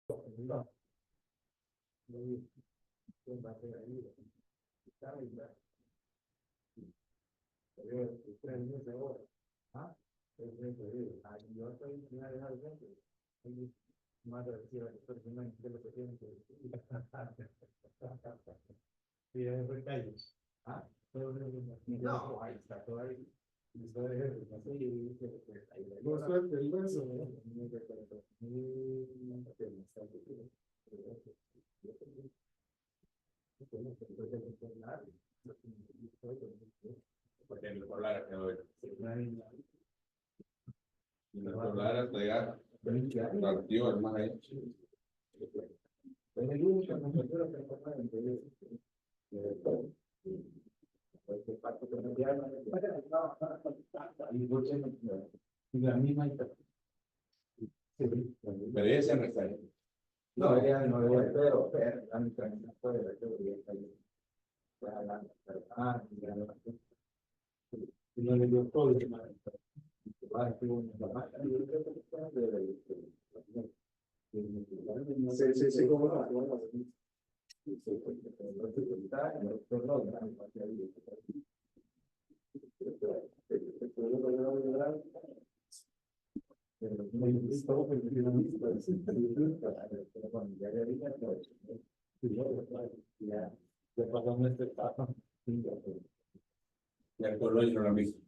No, va a ser ahí. Está ahí, pero 3 meses ahora. ¿Ah? 3 meses. Yo estoy en la de gente. Más agresiva que personas que lo que tienen que decir. Sí, es recalles. Ah, no, ahí está todo ahí. Y eso es, no sé, y dice que ahí la no suerte el beso, ¿no? Porque en el Polar quedó el Polar hasta llegar partido el más ahí. Y la misma pero ella se refiere. No, ella no debe, pero la mitad no puede ver que debería estar ahí. Y no le dio todo el mal. Sí, sí, sí, cómo no. Ya pasamos esta etapa. Ya el pueblo no lo mismo.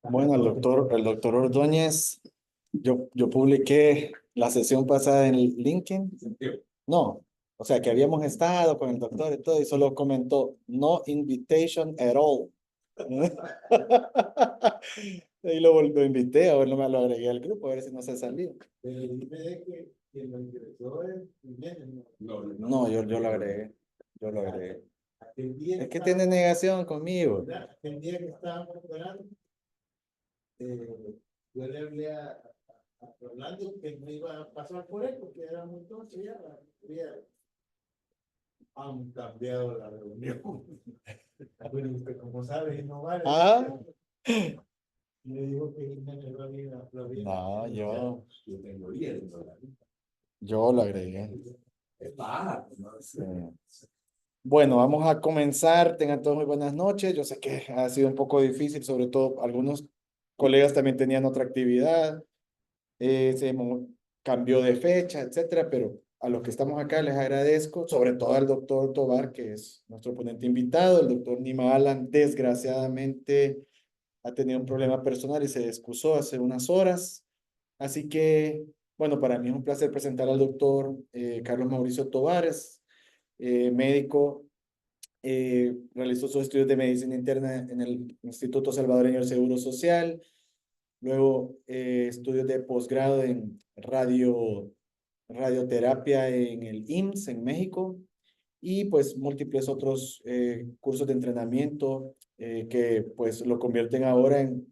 Bueno, el doctor Ordóñez, yo publiqué la sesión pasada en LinkedIn. No, o sea que habíamos estado con el doctor y todo, y solo comentó, no invitation at all. Y lo invité, a ver, no me lo agregué al grupo, a ver si no se salió. Pero dime que quien lo ingresó es No, yo lo agregué, yo lo agregué. Es que está, tiene negación conmigo. el día que estábamos esperando, yo le hablé a Orlando que no iba a pasar por él porque era muy tonto ya, han cambiado la reunión. Bueno, usted como sabe, no vale. Ah, Le digo que Jiménez lo había. no, yo tengo 10 dólares. lo agregué. Es baja, ¿no? Sí. Bueno, vamos a comenzar. Tengan todos muy buenas noches. Yo sé que ha sido un poco difícil, sobre todo algunos colegas también tenían otra actividad, cambió de fecha, etcétera, pero a los que estamos acá les agradezco, sobre todo al doctor Tobar, que es nuestro ponente invitado. El doctor Nima Alan, desgraciadamente, ha tenido un problema personal y se excusó hace unas horas. Así que, bueno, para mí es un placer presentar al doctor Carlos Mauricio Tovares, médico. Realizó sus estudios de medicina interna en el Instituto Salvadoreño del Seguro Social, luego estudios de posgrado en radioterapia en el IMSS en México, y pues múltiples otros cursos de entrenamiento que pues lo convierten ahora en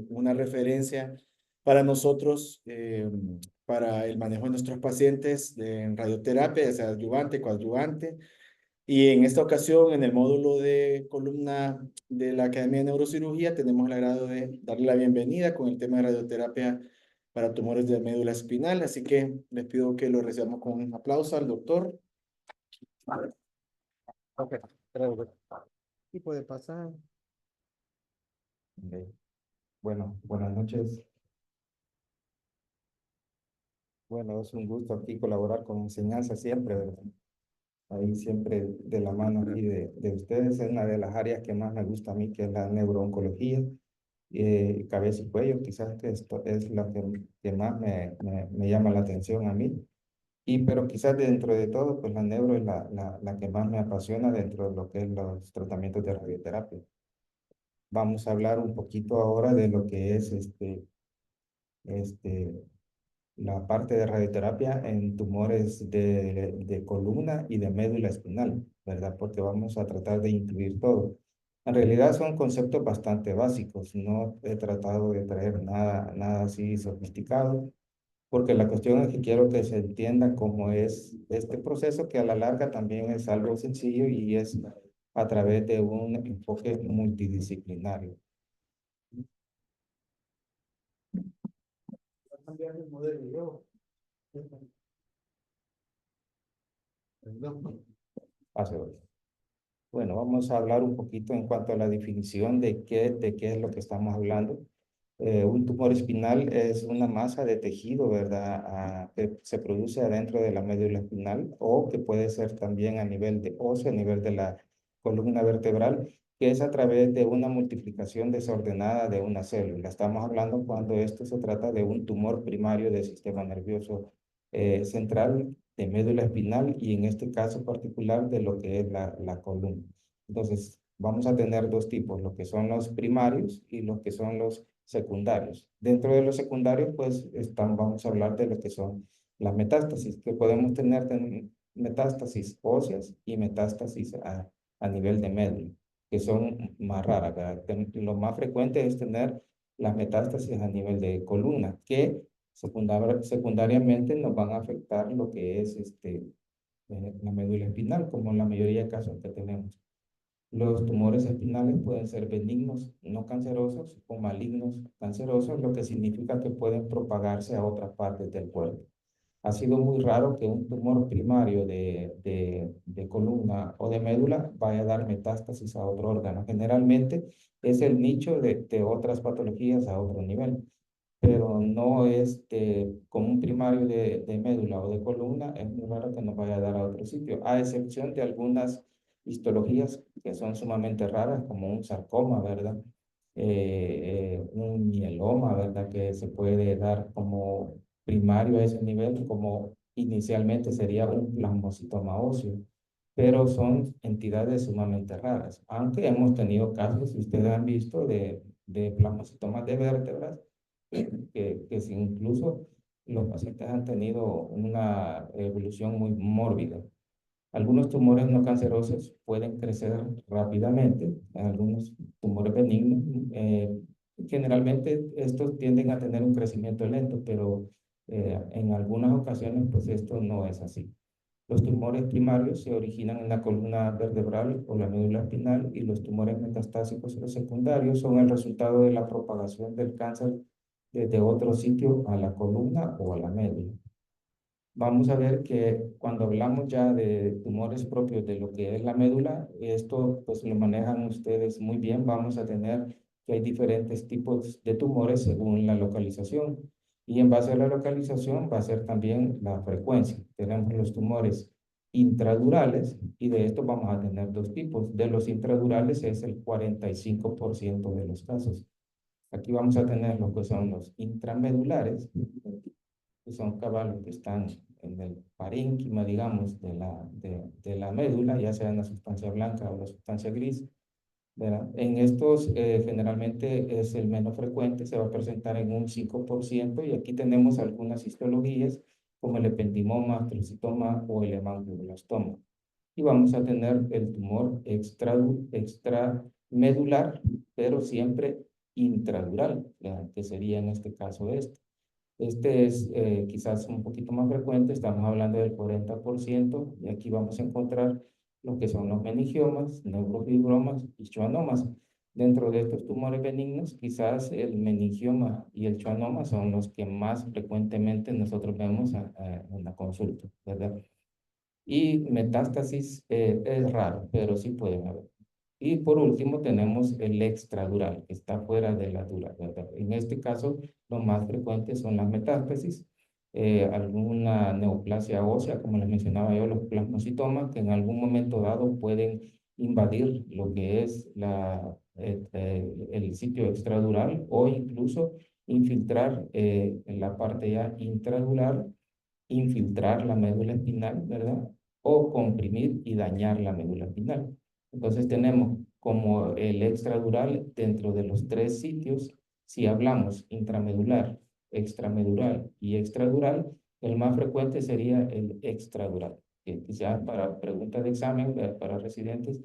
una referencia para nosotros, para el manejo de nuestros pacientes en radioterapia, ya sea adyuvante, coadyuvante. Y en esta ocasión, en el módulo de columna de la Academia de Neurocirugía, tenemos el agrado de darle la bienvenida con el tema de radioterapia para tumores de médula espinal. Así que les pido que lo recibamos con un aplauso al doctor. Ok, y puede pasar. Ok. Bueno, buenas noches. Bueno, es un gusto aquí colaborar con enseñanza siempre, ¿verdad? Ahí siempre de la mano aquí de ustedes. Es una de las áreas que más me gusta a mí, que es la neurooncología, cabeza y cuello. Quizás que esto es lo que más me llama la atención a mí. Pero quizás dentro de todo, pues la neuro es la que más me apasiona dentro de lo que es los tratamientos de radioterapia. Vamos a hablar un poquito ahora de lo que es este, la parte de radioterapia en tumores de columna y de médula espinal, ¿verdad? Porque vamos a tratar de incluir todo. En realidad son conceptos bastante básicos, no he tratado de traer nada así sofisticado, porque la cuestión es que quiero que se entienda cómo es este proceso, que a la larga también es algo sencillo y es a través de un enfoque multidisciplinario. Va a cambiar el modelo yo. Pase, Olga. Bueno, vamos a hablar un poquito en cuanto a la definición de qué es lo que estamos hablando. Un tumor espinal es una masa de tejido, ¿verdad? Que se produce adentro de la médula espinal o que puede ser también a nivel de óseo, a nivel de la columna vertebral, que es a través de una multiplicación desordenada de una célula. Estamos hablando cuando esto se trata de un tumor primario del sistema nervioso central, de médula espinal y en este caso particular de lo que es la columna. Entonces, vamos a tener dos tipos, lo que son los primarios y los que son los secundarios. Dentro de los secundarios, pues vamos a hablar de lo que son las metástasis, que podemos tener metástasis óseas y metástasis a nivel de médula, que son más raras, ¿verdad? Lo más frecuente es tener las metástasis a nivel de columna, que secundariamente nos van a afectar lo que es la médula espinal, como en la mayoría de casos que tenemos. Los tumores espinales pueden ser benignos, no cancerosos, o malignos, cancerosos, lo que significa que pueden propagarse a otras partes del cuerpo. Ha sido muy raro que un tumor primario de columna o de médula vaya a dar metástasis a otro órgano. Generalmente es el nicho de otras patologías a otro nivel, pero no es como un primario de médula o de columna, es muy raro que nos vaya a dar a otro sitio, a excepción de algunas histologías que son sumamente raras, como un sarcoma, ¿verdad? Un mieloma, ¿verdad? Que se puede dar como primario a ese nivel, como inicialmente sería un plasmocitoma óseo, pero son entidades sumamente raras, aunque hemos tenido casos, si ustedes han visto, de plasmocitomas de vértebras, que si incluso los pacientes han tenido una evolución muy mórbida. Algunos tumores no cancerosos pueden crecer rápidamente, algunos tumores benignos. Generalmente estos tienden a tener un crecimiento lento, pero en algunas ocasiones pues esto no es así. Los tumores primarios se originan en la columna vertebral o la médula espinal y los tumores metastásicos o secundarios son el resultado de la propagación del cáncer desde otro sitio a la columna o a la médula. Vamos a ver que cuando hablamos ya de tumores propios de lo que es la médula, esto pues lo manejan ustedes muy bien. Vamos a tener que hay diferentes tipos de tumores según la localización. Y en base a la localización va a ser también la frecuencia. Tenemos los tumores intradurales y de estos vamos a tener dos tipos. De los intradurales es el 45% de los casos. Aquí vamos a tener lo que son los intramedulares, que son caballos que están en el parénquima, digamos, de la médula, ya sea en la sustancia blanca o la sustancia gris, ¿verdad? En estos generalmente es el menos frecuente, se va a presentar en un 5%, y aquí tenemos algunas histologías como el ependimoma, astrocitoma o el hemangioblastoma. Y vamos a tener el tumor extramedular, pero siempre intradural, ¿verdad? Que sería en este caso este. Este es quizás un poquito más frecuente, estamos hablando del 40%, y aquí vamos a encontrar lo que son los meningiomas, neurofibromas y schwannomas. Dentro de estos tumores benignos, quizás el meningioma y el schwannoma son los que más frecuentemente nosotros vemos en la consulta, ¿verdad? Y metástasis es raro, pero sí pueden haber. Y por último tenemos el extradural, que está fuera de la dura, ¿verdad? En este caso, lo más frecuente son las metástasis, alguna neoplasia ósea, como les mencionaba yo, los plasmocitomas, que en algún momento dado pueden invadir lo que es el sitio extradural o incluso infiltrar en la parte ya intradural, infiltrar la médula espinal, ¿verdad? O comprimir y dañar la médula espinal. Entonces tenemos como el extradural dentro de los tres sitios. Si hablamos intramedular, extramedular y extradural, el más frecuente sería el extradural, que quizás para preguntas de examen para residentes,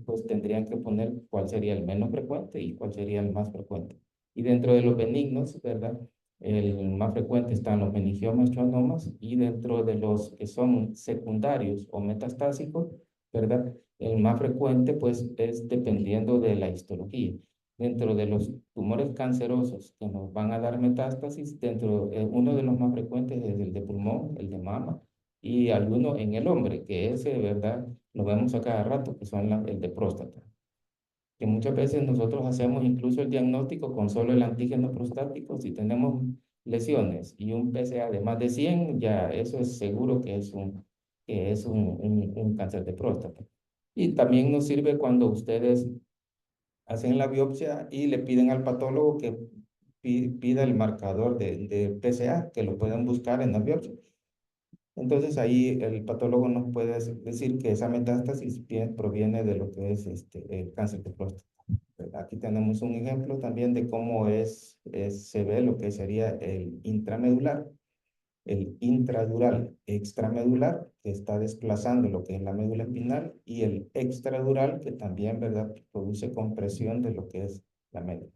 pues tendrían que poner cuál sería el menos frecuente y cuál sería el más frecuente. Y dentro de los benignos, ¿verdad? El más frecuente están los meningiomas, schwannomas, y dentro de los que son secundarios o metastásicos, ¿verdad? El más frecuente, pues, es dependiendo de la histología. dentro de los tumores cancerosos que nos van a dar metástasis, uno de los más frecuentes es el de pulmón, el de mama, y alguno en el hombre, que ese, ¿verdad? Lo vemos a cada rato, que son el de próstata. Que muchas veces nosotros hacemos incluso el diagnóstico con solo el antígeno prostático. Si tenemos lesiones y un PSA de más de 100, ya eso es seguro que es un cáncer de próstata. Y también nos sirve cuando ustedes hacen la biopsia y le piden al patólogo que pida el marcador de PSA, que lo puedan buscar en la biopsia. Entonces ahí el patólogo nos puede decir que esa metástasis proviene de lo que es el cáncer de próstata. Aquí tenemos un ejemplo también de cómo se ve lo que sería el intramedular, el intradural extramedular, que está desplazando lo que es la médula espinal, y el extradural, que también, ¿verdad?, produce compresión de lo que es la médula.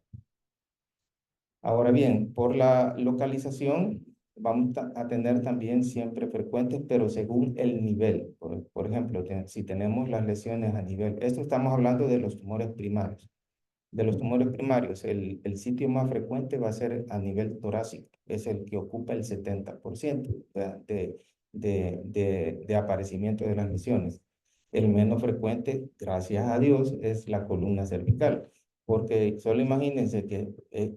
Ahora bien, por la localización, vamos a tener también siempre frecuentes, pero según el nivel. Por ejemplo, si tenemos las lesiones a nivel, esto estamos hablando de los tumores primarios. De los tumores primarios, el sitio más frecuente va a ser a nivel torácico, es el que ocupa el 70% de aparecimiento de las lesiones. El menos frecuente, gracias a Dios, es la columna cervical, porque solo imagínense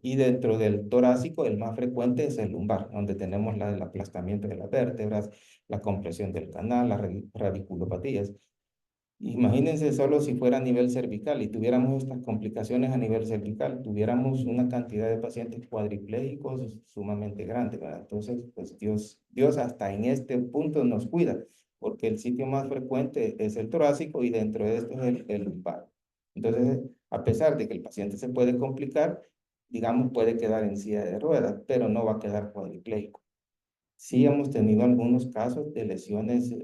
y dentro del torácico, el más frecuente es el lumbar, donde tenemos el aplastamiento de las vértebras, la compresión del canal, las radiculopatías. Imagínense solo si fuera a nivel cervical y tuviéramos estas complicaciones a nivel cervical, tuviéramos una cantidad de pacientes cuadriplégicos sumamente grande, ¿verdad? Entonces, pues Dios hasta en este punto nos cuida, porque el sitio más frecuente es el torácico y dentro de esto es el lumbar. Entonces, a pesar de que el paciente se puede complicar, digamos, puede quedar en silla de ruedas, pero no va a quedar cuadripléjico. Sí hemos tenido algunos casos de lesiones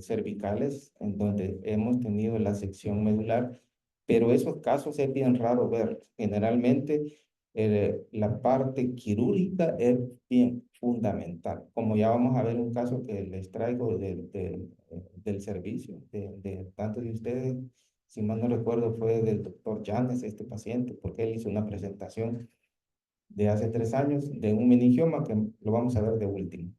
cervicales en donde hemos tenido la sección medular, pero esos casos es bien raro ver. Generalmente la parte quirúrgica es bien fundamental. Como ya vamos a ver un caso que les traigo del servicio, de tantos de ustedes, si mal no recuerdo fue del doctor Llanes, este paciente, porque él hizo una presentación de hace 3 años de un meningioma que lo vamos a ver de último.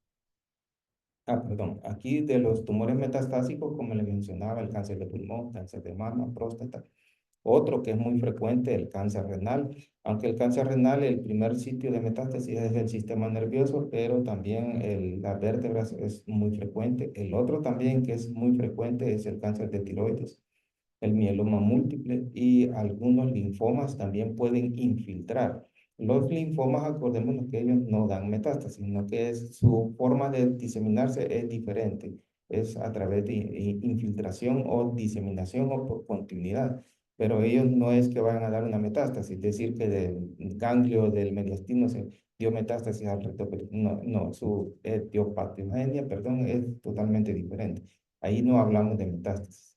Perdón, aquí de los tumores metastásicos, como les mencionaba, el cáncer de pulmón, cáncer de mama, próstata. Otro que es muy frecuente, el cáncer renal. Aunque el cáncer renal, el primer sitio de metástasis es el sistema nervioso, pero también las vértebras es muy frecuente. El otro también que es muy frecuente es el cáncer de tiroides, el mieloma múltiple y algunos linfomas también pueden infiltrar. Los linfomas, acordémonos que ellos no dan metástasis, sino que su forma de diseminarse es diferente. Es a través de infiltración o diseminación o por continuidad. Pero ellos no es que vayan a dar una metástasis, decir que del ganglio del mediastino se dio metástasis al recto. No, no, su etiopatogenia, perdón, es totalmente diferente. Ahí no hablamos de metástasis.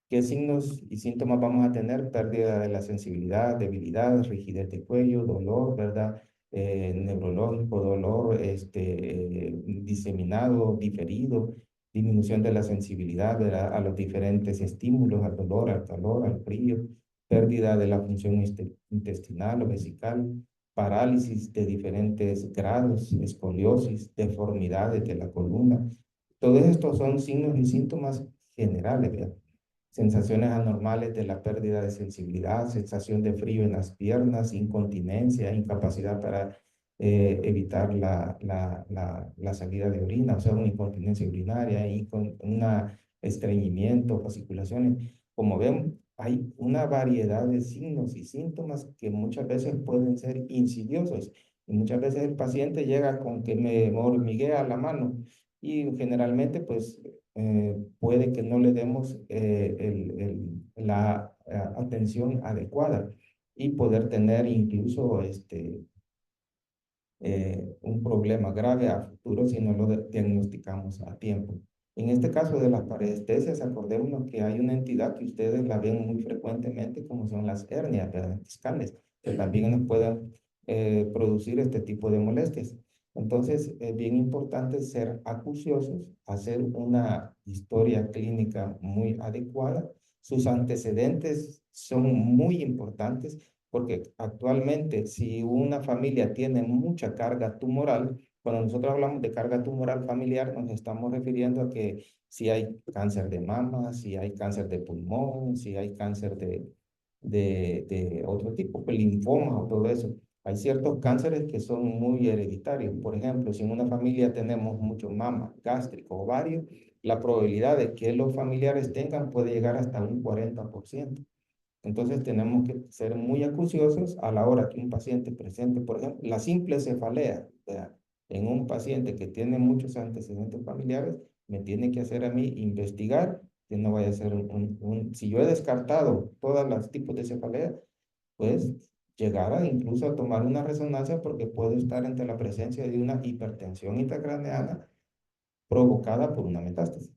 ¿Qué signos y síntomas vamos a tener? Pérdida de la sensibilidad, debilidad, rigidez de cuello, dolor, ¿verdad? Neurológico, dolor diseminado, diferido, disminución de la sensibilidad, ¿verdad?, a los diferentes estímulos, al dolor, al calor, al frío, pérdida de la función intestinal o vesical, parálisis de diferentes grados, escoliosis, deformidades de la columna. Todos estos son signos y síntomas generales, ¿verdad? Sensaciones anormales de la pérdida de sensibilidad, sensación de frío en las piernas, incontinencia, incapacidad para evitar la salida de orina, o sea, una incontinencia urinaria y con un estreñimiento, fasciculaciones. Como ven, hay una variedad de signos y síntomas que muchas veces pueden ser insidiosos. Y muchas veces el paciente llega con que me hormiguea la mano y generalmente pues puede que no le demos la atención adecuada y poder tener incluso un problema grave a futuro si no lo diagnosticamos a tiempo. En este caso de las parestesias, acordémonos que hay una entidad que ustedes la ven muy frecuentemente, como son las hernias discales, que también nos pueden producir este tipo de molestias. Entonces, es bien importante ser acuciosos, hacer una historia clínica muy adecuada. Sus antecedentes son muy importantes Porque actualmente, si una familia tiene mucha carga tumoral, cuando nosotros hablamos de carga tumoral familiar, nos estamos refiriendo a que si hay cáncer de mama, si hay cáncer de pulmón, si hay cáncer de otro tipo, pues, linfoma o todo eso. Hay ciertos cánceres que son muy hereditarios. Por ejemplo, si en una familia tenemos mucho mama, gástrico, ovario, la probabilidad de que los familiares tengan puede llegar hasta un 40%. Entonces tenemos que ser muy acuciosos a la hora que un paciente presente, por ejemplo, la simple cefalea, ¿verdad? En un paciente que tiene muchos antecedentes familiares, me tiene que hacer a mí investigar que no vaya a ser si yo he descartado todos los tipos de cefalea, pues llegar a incluso a tomar una resonancia porque puedo estar ante la presencia de una hipertensión intracraneana provocada por una metástasis.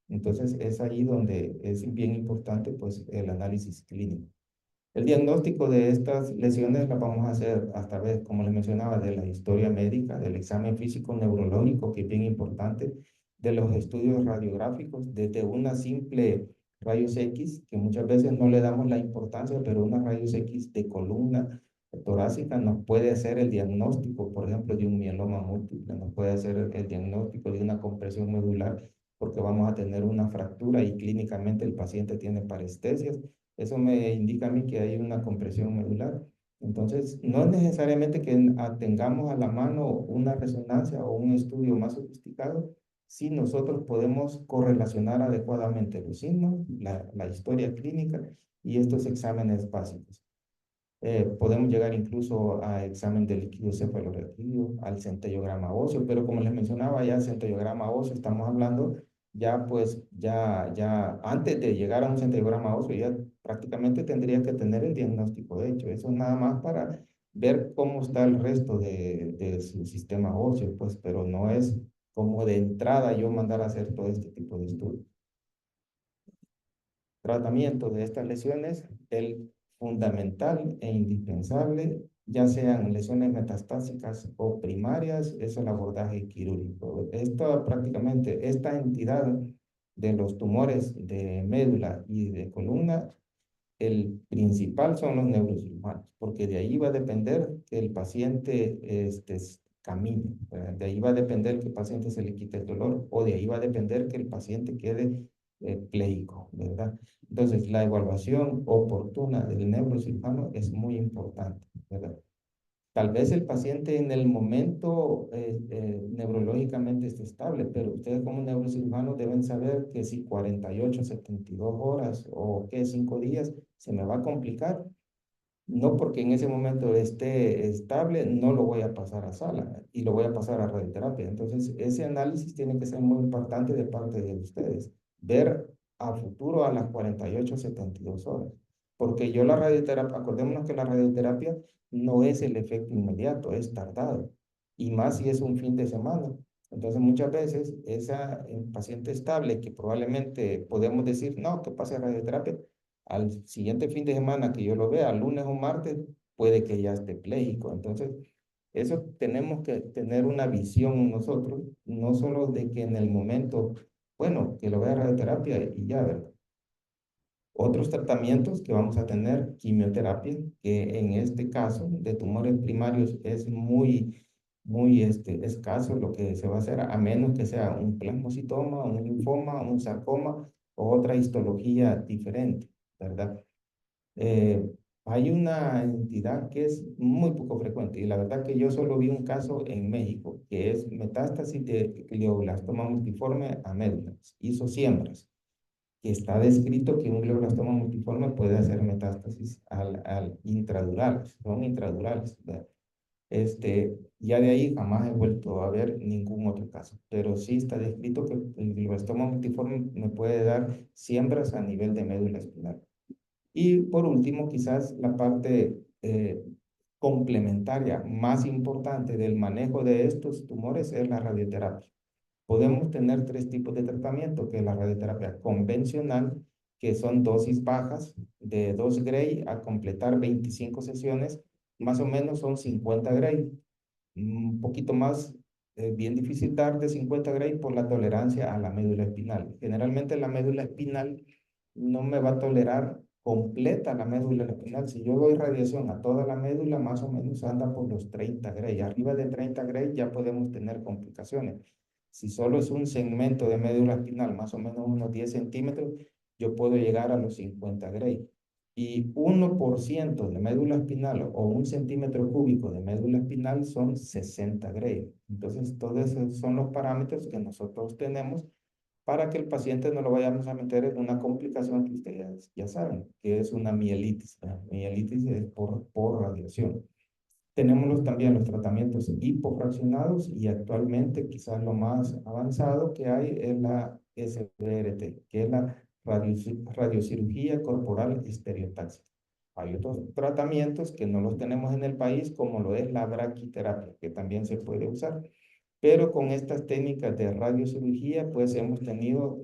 Entonces es ahí donde es bien importante pues el análisis clínico. El diagnóstico de estas lesiones la vamos a hacer a través, como les mencionaba, de la historia médica, del examen físico neurológico, que es bien importante, de los estudios radiográficos, desde una simple rayos X, que muchas veces no le damos la importancia, pero una rayos X de columna torácica nos puede hacer el diagnóstico, por ejemplo, de un mieloma múltiple, nos puede hacer el diagnóstico de una compresión medular, porque vamos a tener una fractura y clínicamente el paciente tiene parestesias. Eso me indica a mí que hay una compresión medular. Entonces, no es necesariamente que tengamos a la mano una resonancia o un estudio más sofisticado, si nosotros podemos correlacionar adecuadamente los signos, la historia clínica y estos exámenes básicos. Podemos llegar incluso a examen de líquido cefalorraquídeo, al centellograma óseo, pero como les mencionaba ya, el centellograma óseo, estamos hablando ya pues, ya antes de llegar a un centellograma óseo, ya prácticamente tendría que tener el diagnóstico hecho. Eso es nada más para ver cómo está el resto de su sistema óseo, pues, pero no es como de entrada yo mandar a hacer todo este tipo de estudios. Tratamiento de estas lesiones, el fundamental e indispensable, ya sean lesiones metastásicas o primarias, es el abordaje quirúrgico. Esta entidad de los tumores de médula y de columna, el principal son los neurocirujanos, porque de ahí va a depender que el paciente camine, ¿verdad? De ahí va a depender que el paciente se le quite el dolor, o de ahí va a depender que el paciente quede pléjico, ¿verdad? Entonces, la evaluación oportuna del neurocirujano es muy importante, ¿verdad? Tal vez el paciente en el momento neurológicamente esté estable, pero ustedes como neurocirujanos deben saber que si 48, 72 horas o que 5 días se me va a complicar, no porque en ese momento esté estable, no lo voy a pasar a sala y lo voy a pasar a radioterapia. Entonces, ese análisis tiene que ser muy importante de parte de ustedes. Ver a futuro a las 48, 72 horas. Porque yo la radioterapia, acordémonos que la radioterapia no es el efecto inmediato, es tardado. Y más si es un fin de semana. Entonces, muchas veces, esa paciente estable que probablemente podemos decir, no, que pase a radioterapia, al siguiente fin de semana que yo lo vea, lunes o martes, puede que ya esté pléjico. Entonces, eso tenemos que tener una visión nosotros, no solo de que en el momento, bueno, que lo vea radioterapia y ya, ¿verdad? Otros tratamientos que vamos a tener, quimioterapia, que en este caso de tumores primarios es muy escaso lo que se va a hacer, a menos que sea un plasmocitoma, un linfoma, un sarcoma o otra histología diferente, ¿verdad? Eh, Hay una entidad que es muy poco frecuente y la verdad que yo solo vi un caso en México, que es metástasis de glioblastoma multiforme a médulas, hizo siembras, que está descrito que un glioblastoma multiforme puede hacer metástasis al intradurales, son intradurales, ¿verdad? Ya de ahí jamás he vuelto a ver ningún otro caso, pero sí está descrito que el glioblastoma multiforme me puede dar siembras a nivel de médula espinal. Y por último, quizás la parte complementaria más importante del manejo de estos tumores es la radioterapia. Podemos tener tres tipos de tratamiento, que es la radioterapia convencional, que son dosis bajas de 2 Gray a completar 25 sesiones, más o menos son 50 Gray. Un poquito más, bien difícil dar de 50 Gray por la tolerancia a la médula espinal. Generalmente la médula espinal no me va a tolerar completa la médula espinal. Si yo doy radiación a toda la médula, más o menos anda por los 30 Gray. Arriba de 30 Gray ya podemos tener complicaciones. Si solo es un segmento de médula espinal, más o menos unos 10 centímetros, yo puedo llegar a los 50 Gray. Y 1% de médula espinal o 1 centímetro cúbico de médula espinal son 60 Gray. Entonces, todos esos son los parámetros que nosotros tenemos para que el paciente no lo vayamos a meter en una complicación que ustedes ya saben, que es una mielitis. Mielitis es por radiación. Tenemos también los tratamientos hipofraccionados y actualmente quizás lo más avanzado que hay es la SBRT, que es la radiocirugía corporal estereotáxica. Hay otros tratamientos que no los tenemos en el país, como lo es la braquiterapia, que también se puede usar. Pero con estas técnicas de radiocirugía, pues hemos tenido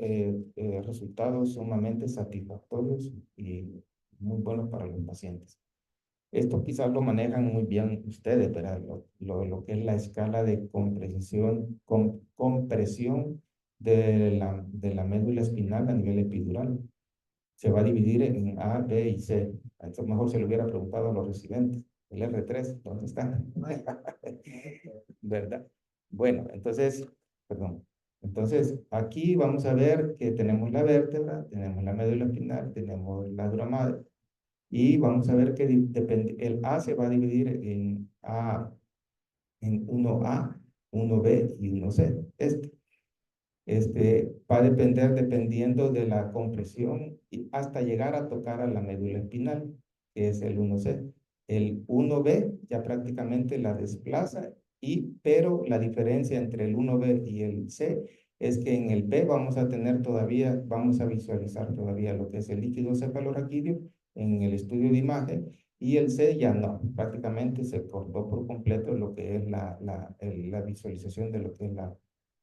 resultados sumamente satisfactorios y muy buenos para los pacientes. Esto quizás lo manejan muy bien ustedes, ¿verdad? Lo que es la escala de compresión de la médula espinal a nivel epidural. Se va a dividir en A, B y C. Esto mejor se lo hubiera preguntado a los residentes. El R3, ¿dónde está? ¿Verdad? Bueno, entonces, perdón. Entonces, aquí vamos a ver que tenemos la vértebra, tenemos la médula espinal, tenemos la dura madre, y vamos a ver que el A se va a dividir en 1A, 1B y 1C. Este va a depender dependiendo de la compresión y hasta llegar a tocar a la médula espinal, que es el 1C. El 1B ya prácticamente la desplaza, pero la diferencia entre el 1B y el C es que en el B vamos a tener todavía, vamos a visualizar todavía lo que es el líquido cefalorraquídeo en el estudio de imagen, y el C ya no, prácticamente se cortó por completo lo que es la visualización de lo que es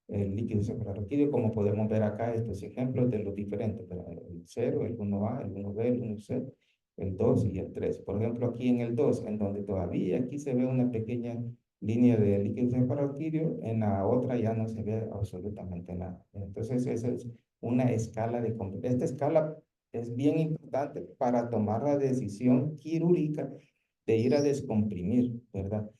el líquido cefalorraquídeo, como podemos ver acá estos ejemplos de los diferentes, el 0, el 1A, el 1B, el 1C, el 2 y el 3. Por ejemplo, aquí en el 2, en donde todavía aquí se ve una pequeña línea de líquido cefalorraquídeo, en la otra ya no se ve absolutamente nada. Entonces, esa es una escala de... Esta escala es bien importante para tomar la decisión quirúrgica de ir a descomprimir, ¿verdad?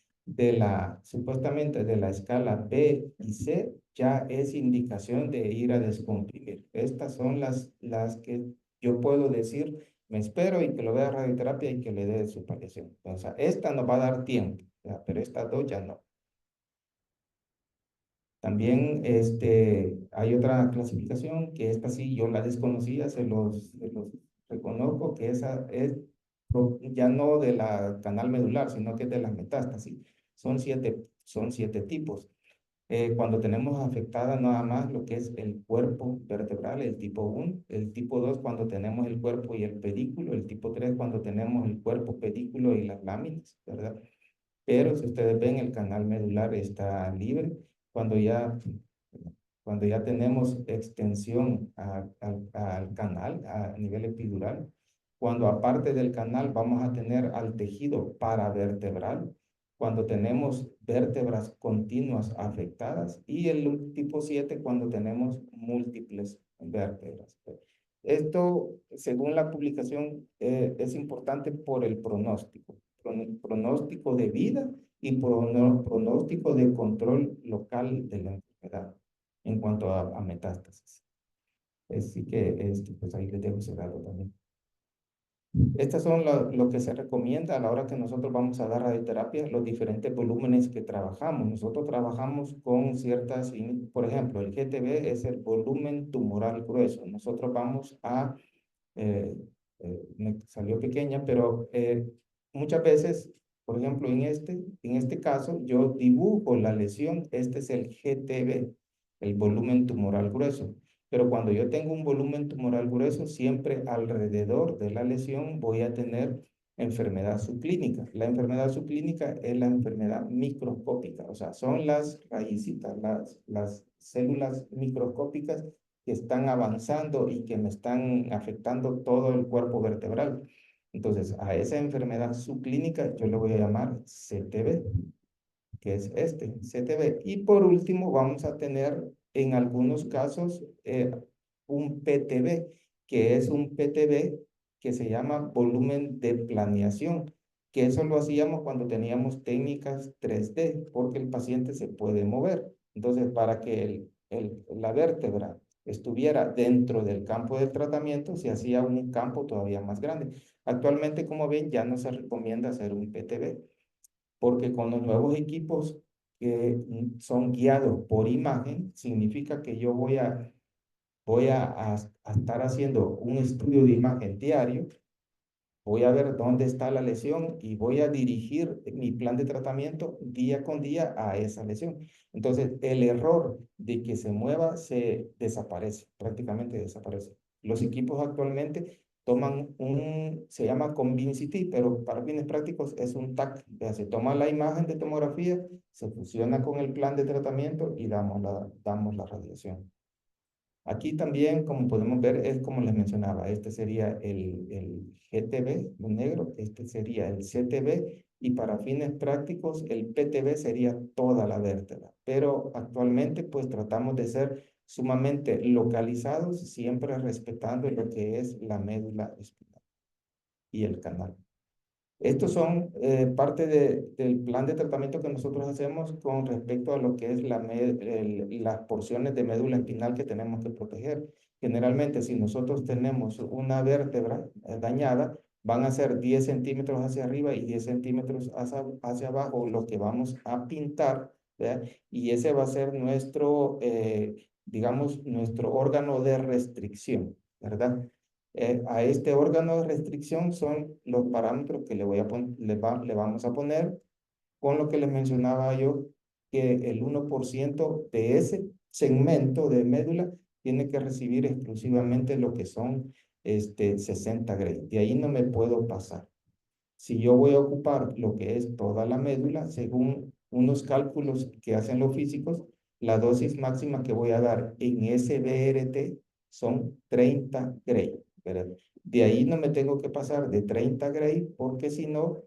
Supuestamente de la escala B y C, ya es indicación de ir a descomprimir. Estas son las que yo puedo decir, me espero y que lo vea radioterapia y que le dé su paliación. O sea, esta nos va a dar tiempo, ¿verdad? Pero estas dos ya no. También hay otra clasificación que esta sí yo la desconocía, se los reconozco, que esa es ya no de la canal medular, sino que es de las metástasis. Son siete tipos. Cuando tenemos afectada nada más lo que es el cuerpo vertebral, el tipo 1, el tipo 2 cuando tenemos el cuerpo y el pedículo, el tipo 3 cuando tenemos el cuerpo, pedículo y las láminas, ¿verdad? Pero si ustedes ven, el canal medular está libre. Cuando ya, cuando ya tenemos extensión al canal a nivel epidural, cuando aparte del canal vamos a tener al tejido paravertebral, cuando tenemos vértebras continuas afectadas, y el tipo 7 cuando tenemos múltiples vértebras. Esto, según la publicación, es importante por el pronóstico. Pronóstico de vida y pronóstico de control local de la enfermedad en cuanto a metástasis. Así que pues ahí les dejo ese dato también. Estas son lo que se recomienda a la hora que nosotros vamos a dar radioterapia, los diferentes volúmenes que trabajamos. Nosotros trabajamos con ciertas, por ejemplo, el GTB es el volumen tumoral grueso. Nosotros vamos a, me salió pequeña, pero muchas veces, por ejemplo, en este caso, yo dibujo la lesión. Este es el GTB, el volumen tumoral grueso. Pero cuando yo tengo un volumen tumoral grueso, siempre alrededor de la lesión voy a tener enfermedad subclínica. La enfermedad subclínica es la enfermedad microscópica, o sea, son las raícitas, las células microscópicas que están avanzando y que me están afectando todo el cuerpo vertebral. Entonces, a esa enfermedad subclínica yo le voy a llamar CTB, que es CTB. Y por último, vamos a tener en algunos casos un PTB, que es un PTB que se llama volumen de planeación, que eso lo hacíamos cuando teníamos técnicas 3D, porque el paciente se puede mover. Entonces, para que la vértebra estuviera dentro del campo del tratamiento, se hacía un campo todavía más grande. Actualmente, como ven, ya no se recomienda hacer un PTB, porque con los nuevos equipos que son guiados por imagen, significa que yo voy a estar haciendo un estudio de imagen diario, voy a ver dónde está la lesión y voy a dirigir mi plan de tratamiento día con día a esa lesión. Entonces, el error de que se mueva se desaparece, prácticamente desaparece. Los equipos actualmente toman se llama Convincity, pero para fines prácticos es un TAC. Se toma la imagen de tomografía, se fusiona con el plan de tratamiento y damos la radiación. Aquí también, como podemos ver, es como les mencionaba, este sería el GTB, un negro, este sería el CTB, y para fines prácticos el PTB sería toda la vértebra. Pero actualmente pues tratamos de ser sumamente localizados, siempre respetando lo que es la médula espinal y el canal. Estos son parte del plan de tratamiento que nosotros hacemos con respecto a lo que es las porciones de médula espinal que tenemos que proteger. Generalmente, si nosotros tenemos una vértebra dañada, van a ser 10 centímetros hacia arriba y 10 centímetros hacia abajo lo que vamos a pintar, ¿verdad? Y ese va a ser nuestro, digamos, nuestro órgano de restricción, ¿verdad? A este órgano de restricción son los parámetros que le vamos a poner, con lo que les mencionaba yo, que el 1% de ese segmento de médula tiene que recibir exclusivamente lo que son 60 Gray. De ahí no me puedo pasar. Si yo voy a ocupar lo que es toda la médula, según unos cálculos que hacen los físicos, la dosis máxima que voy a dar en ese BRT son 30 Gray. ¿Verdad? De ahí no me tengo que pasar de 30 Gray, porque si no,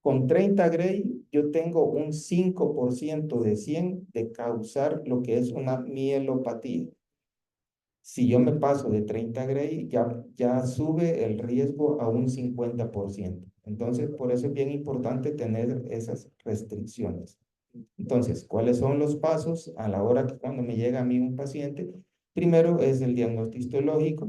con 30 Gray yo tengo un 5% de 100 de causar lo que es una mielopatía. Si yo me paso de 30 Gray, ya sube el riesgo a un 50%. Entonces, por eso es bien importante tener esas restricciones. Entonces, ¿cuáles son los pasos a la hora que cuando me llega a mí un paciente? Primero es el diagnóstico histológico,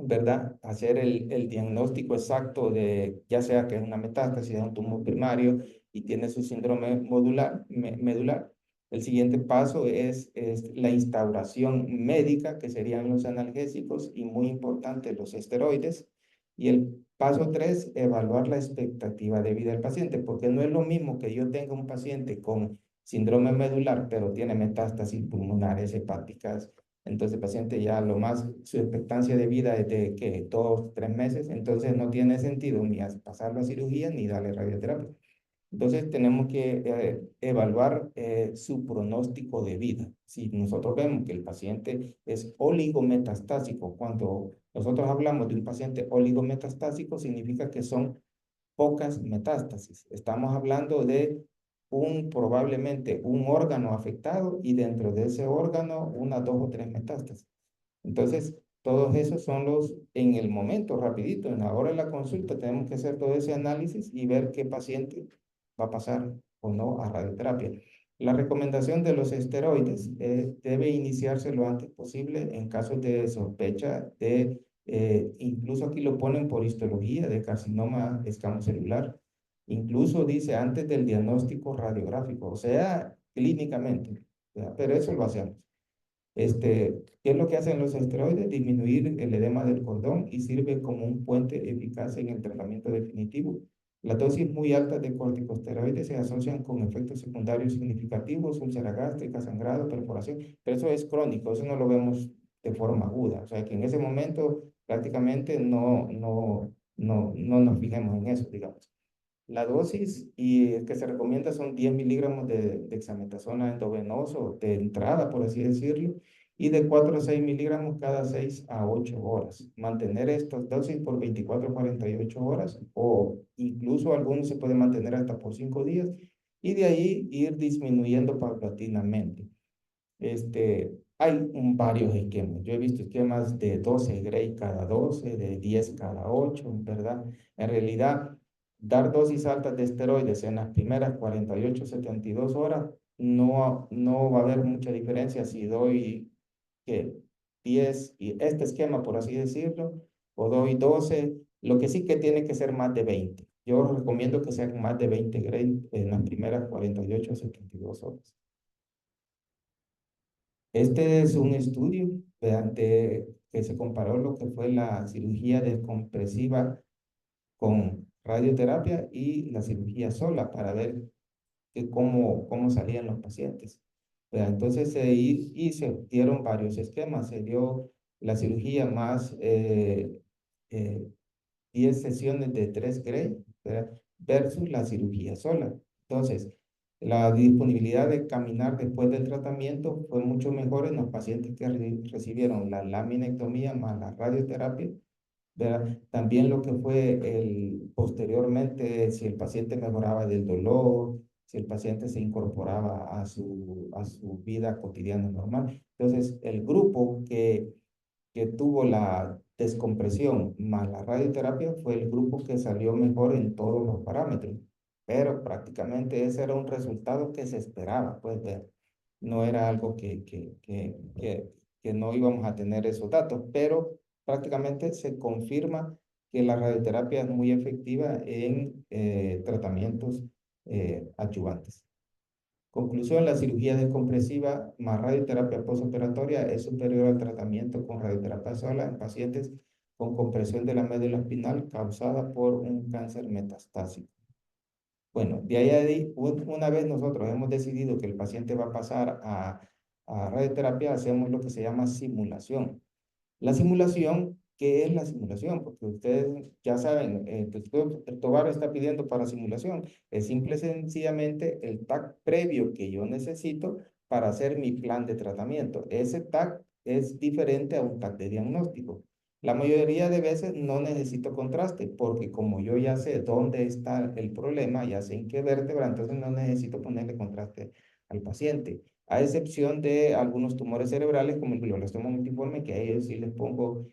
¿verdad? Hacer el diagnóstico exacto de, ya sea que es una metástasis, de un tumor primario y tiene su síndrome medular. El siguiente paso es la instauración médica, que serían los analgésicos y muy importante los esteroides. Y el paso 3, evaluar la expectativa de vida del paciente, porque no es lo mismo que yo tenga un paciente con síndrome medular, pero tiene metástasis pulmonares, hepáticas. Entonces el paciente ya su expectancia de vida es de que 2, 3 meses, entonces no tiene sentido ni pasarlo a cirugía ni darle radioterapia. Entonces tenemos que evaluar su pronóstico de vida. Si nosotros vemos que el paciente es oligometastásico, cuando nosotros hablamos de un paciente oligometastásico, significa que son pocas metástasis. Estamos hablando de probablemente un órgano afectado y dentro de ese órgano 1, 2 o 3 metástasis. Entonces, todos esos son en el momento, rapidito, en la hora de la consulta, tenemos que hacer todo ese análisis y ver qué paciente va a pasar o no a radioterapia. La recomendación de los esteroides debe iniciarse lo antes posible en casos de sospecha incluso aquí lo ponen por histología de carcinoma escamocelular. Incluso dice antes del diagnóstico radiográfico, o sea, clínicamente, ¿verdad? Pero eso lo hacemos. ¿Qué es lo que hacen los esteroides? Disminuir el edema del cordón y sirve como un puente eficaz en el tratamiento definitivo. Las dosis muy altas de corticosteroides se asocian con efectos secundarios significativos, úlcera gástrica, sangrado, perforación, pero eso es crónico, eso no lo vemos de forma aguda. O sea, que en ese momento prácticamente no nos fijemos en eso, digamos. La dosis que se recomienda son 10 miligramos de dexametasona endovenoso de entrada, por así decirlo, y de 4 a 6 miligramos cada 6 a 8 horas. Mantener estas dosis por 24 a 48 horas o incluso algunos se pueden mantener hasta por 5 días y de ahí ir disminuyendo paulatinamente. Hay varios esquemas. Yo he visto esquemas de 12 Gray cada 12, de 10 cada 8, ¿verdad? En realidad, dar dosis altas de esteroides en las primeras 48, 72 horas no va a haber mucha diferencia si doy que 10 y este esquema, por así decirlo, o doy 12, lo que sí que tiene que ser más de 20. Yo recomiendo que sean más de 20 Gray en las primeras 48 a 72 horas. Este es un estudio que se comparó lo que fue la cirugía descompresiva con radioterapia y la cirugía sola para ver cómo salían los pacientes. Entonces se dieron varios esquemas. Se dio la cirugía más eh, 10 sesiones de 3 Gray, ¿verdad? Versus la cirugía sola. Entonces, la disponibilidad de caminar después del tratamiento fue mucho mejor en los pacientes que recibieron la laminectomía más la radioterapia, ¿verdad? También lo que fue posteriormente, si el paciente mejoraba del dolor, si el paciente se incorporaba a su vida cotidiana normal. Entonces, el grupo que tuvo la descompresión más la radioterapia fue el grupo que salió mejor en todos los parámetros, pero prácticamente ese era un resultado que se esperaba, pues no era algo que no íbamos a tener esos datos, pero prácticamente se confirma que la radioterapia es muy efectiva en tratamientos adyuvantes. Conclusión, la cirugía descompresiva más radioterapia postoperatoria es superior al tratamiento con radioterapia sola en pacientes con compresión de la médula espinal causada por un cáncer metastásico. Bueno, de ahí, una vez nosotros hemos decidido que el paciente va a pasar a radioterapia, hacemos lo que se llama simulación. La simulación, ¿qué es la simulación? Porque ustedes ya saben, el Tobar está pidiendo para simulación. Es simple y sencillamente el TAC previo que yo necesito para hacer mi plan de tratamiento. Ese TAC es diferente a un TAC de diagnóstico. La mayoría de veces no necesito contraste, porque como yo ya sé dónde está el problema, ya sé en qué vértebra, entonces no necesito ponerle contraste al paciente, a excepción de algunos tumores cerebrales como el glioblastoma multiforme, que a ellos sí les pongo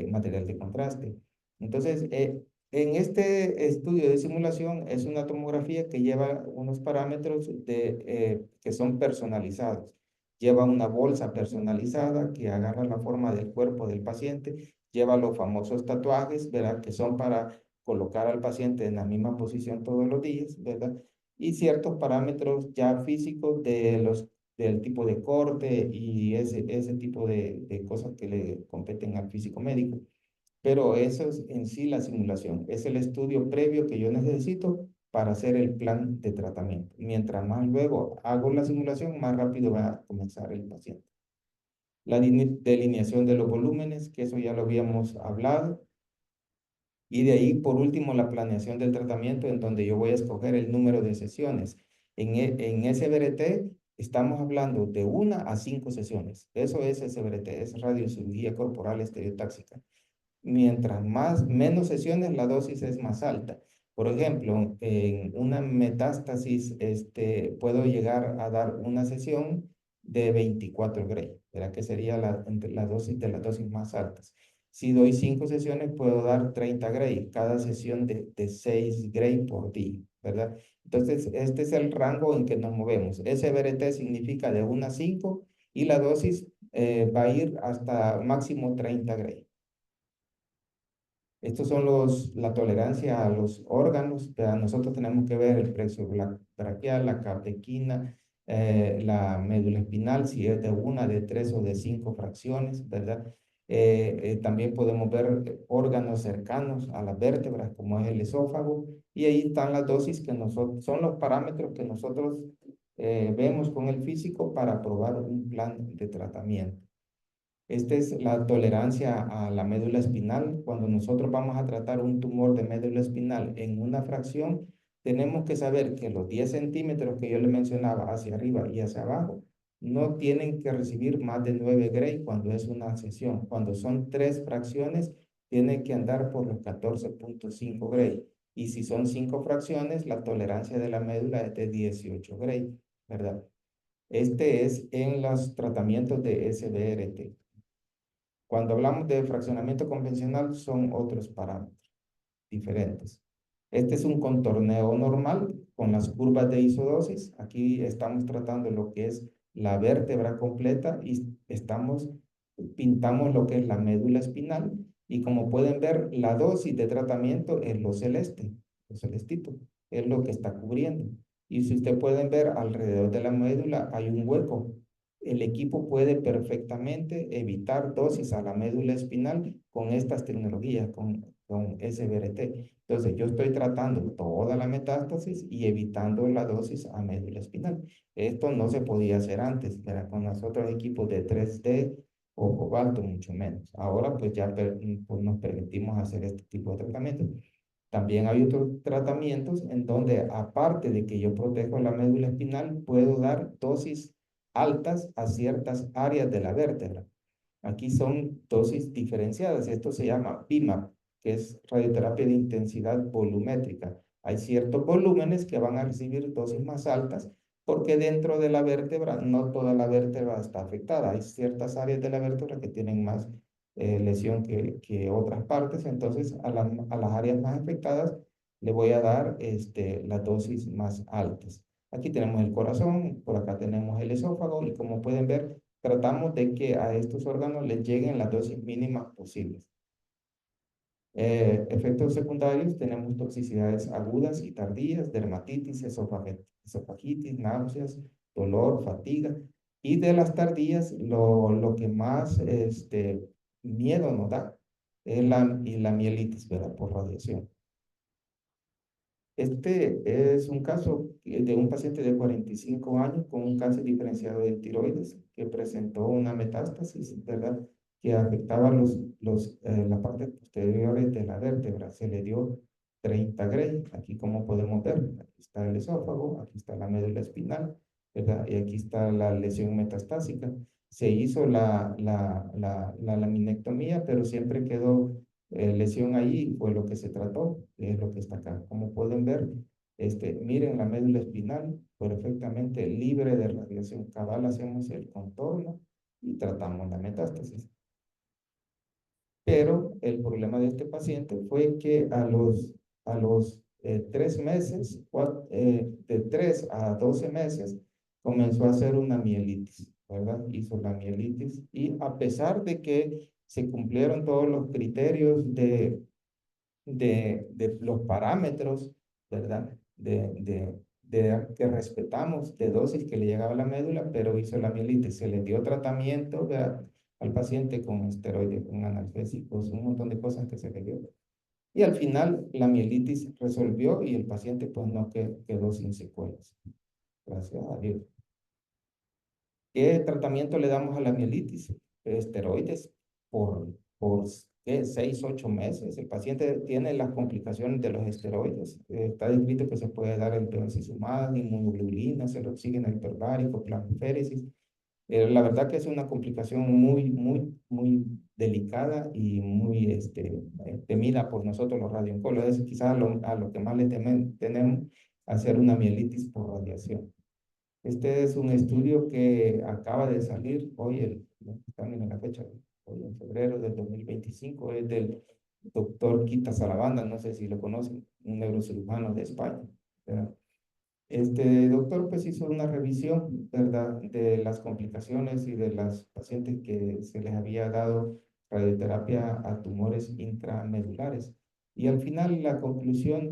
material de contraste. Entonces, en este estudio de simulación es una tomografía que lleva unos parámetros que son personalizados. Lleva una bolsa personalizada que agarra la forma del cuerpo del paciente, lleva los famosos tatuajes, ¿verdad? Que son para colocar al paciente en la misma posición todos los días, ¿verdad? Y ciertos parámetros ya físicos del tipo de corte y ese tipo de cosas que le competen al físico médico. Pero eso es en sí la simulación, es el estudio previo que yo necesito para hacer el plan de tratamiento. Mientras más luego hago la simulación, más rápido va a comenzar el paciente. La delineación de los volúmenes, que eso ya lo habíamos hablado. Y de ahí, por último, la planeación del tratamiento, en donde yo voy a escoger el número de sesiones. En SBRT estamos hablando de 1 a 5 sesiones. Eso es SBRT, es radiocirugía corporal estereotáxica. Mientras menos sesiones, la dosis es más alta. Por ejemplo, en una metástasis, puedo llegar a dar una sesión de 24 Gray, ¿verdad? Que sería la dosis de las dosis más altas. Si doy 5 sesiones, puedo dar 30 Gray, cada sesión de 6 Gray por día, ¿verdad? Entonces, este es el rango en que nos movemos. SBRT significa de 1 a 5 y la dosis va a ir hasta máximo 30 Gray. Estos son la tolerancia a los órganos. Nosotros tenemos que ver el plexo braquial, la catequina, la médula espinal, si es de 1, de 3 o de 5 fracciones, ¿verdad? También podemos ver órganos cercanos a las vértebras, como es el esófago, y ahí están las dosis que son los parámetros que nosotros vemos con el físico para probar un plan de tratamiento. Esta es la tolerancia a la médula espinal. Cuando nosotros vamos a tratar un tumor de médula espinal en una fracción, tenemos que saber que los 10 centímetros que yo le mencionaba hacia arriba y hacia abajo no tienen que recibir más de 9 Gray cuando es una sesión. Cuando son 3 fracciones, tiene que andar por los 14.5 Gray. Y si son 5 fracciones, la tolerancia de la médula es de 18 Gray, ¿verdad? Este es en los tratamientos de SBRT. Cuando hablamos de fraccionamiento convencional, son otros parámetros diferentes. Este es un contorneo normal con las curvas de isodosis. Aquí estamos tratando lo que es la vértebra completa y pintamos lo que es la médula espinal. Y como pueden ver, la dosis de tratamiento es lo celeste, lo celestito, es lo que está cubriendo. Y si ustedes pueden ver, alrededor de la médula hay un hueco. El equipo puede perfectamente evitar dosis a la médula espinal con estas tecnologías, con SBRT. Entonces, yo estoy tratando toda la metástasis y evitando la dosis a médula espinal. Esto no se podía hacer antes, era con los otros equipos de 3D o cobalto, mucho menos. Ahora, pues ya pues nos permitimos hacer este tipo de tratamientos. También hay otros tratamientos en donde, aparte de que yo protejo la médula espinal, puedo dar dosis altas a ciertas áreas de la vértebra. Aquí son dosis diferenciadas. Esto se llama BIMAP, que es radioterapia de intensidad volumétrica. Hay ciertos volúmenes que van a recibir dosis más altas porque dentro de la vértebra, no toda la vértebra está afectada. Hay ciertas áreas de la vértebra que tienen más lesión que otras partes. Entonces, a las áreas más afectadas le voy a dar las dosis más altas. Aquí tenemos el corazón, por acá tenemos el esófago y como pueden ver, tratamos de que a estos órganos les lleguen las dosis mínimas posibles. Efectos secundarios, tenemos toxicidades agudas y tardías, dermatitis, esofagitis, náuseas, dolor, fatiga. Y de las tardías, lo que más miedo nos da es la mielitis, ¿verdad? Por radiación. Este es un caso de un paciente de 45 años con un cáncer diferenciado de tiroides que presentó una metástasis, ¿verdad? Que afectaba la parte posterior de la vértebra. Se le dio 30 Gray. Aquí como podemos ver, aquí está el esófago, aquí está la médula espinal, ¿verdad? Y aquí está la lesión metastásica. Se hizo la laminectomía, pero siempre quedó lesión ahí, fue lo que se trató, es lo que está acá. Como pueden ver, miren la médula espinal perfectamente libre de radiación cabal, hacemos el contorno y tratamos la metástasis. Pero el problema de este paciente fue que a los 3 meses, de 3 a 12 meses, comenzó a hacer una mielitis, ¿verdad? Hizo la mielitis y a pesar de que se cumplieron todos los criterios de los parámetros, ¿verdad? Que respetamos de dosis que le llegaba a la médula, pero hizo la mielitis. Se le dio tratamiento, ¿verdad? Al paciente con esteroides, con analgésicos, un montón de cosas que se le dio. Y al final la mielitis resolvió y el paciente pues no quedó sin secuelas. Gracias a Dios. ¿Qué tratamiento le damos a la mielitis? Esteroides por 6, 8 meses. El paciente tiene las complicaciones de los esteroides. Está descrito que se puede dar el bevacizumab, inmunoglobulina, el oxígeno hiperbárico, plasmaféresis. La verdad que es una complicación muy delicada y muy temida por nosotros los radiooncólogos. Es quizás a lo que más le tenemos hacer una mielitis por radiación. Este es un estudio que acaba de salir hoy, también en la fecha, hoy en febrero del 2025, es del doctor Quita Salavanda, no sé si lo conocen, un neurocirujano de España, ¿verdad? Este doctor pues hizo una revisión, ¿verdad?, de las complicaciones y de las pacientes que se les había dado radioterapia a tumores intramedulares. Y al final la conclusión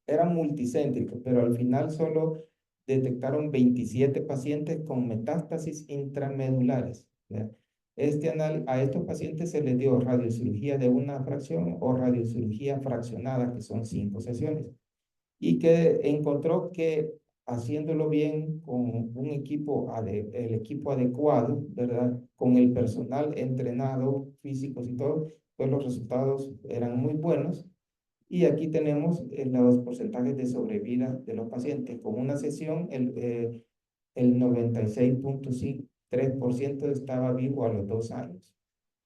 era multicéntrico, pero al final solo detectaron 27 pacientes con metástasis intramedulares, ¿verdad? A estos pacientes se les dio radiocirugía de una fracción o radiocirugía fraccionada, que son 5 sesiones, y que encontró que haciéndolo bien con el equipo adecuado, ¿verdad? Con el personal entrenado, físicos y todo, pues los resultados eran muy buenos. Y aquí tenemos los porcentajes de sobrevida de los pacientes. Con una sesión, el 96.3% estaba vivo a los 2 años.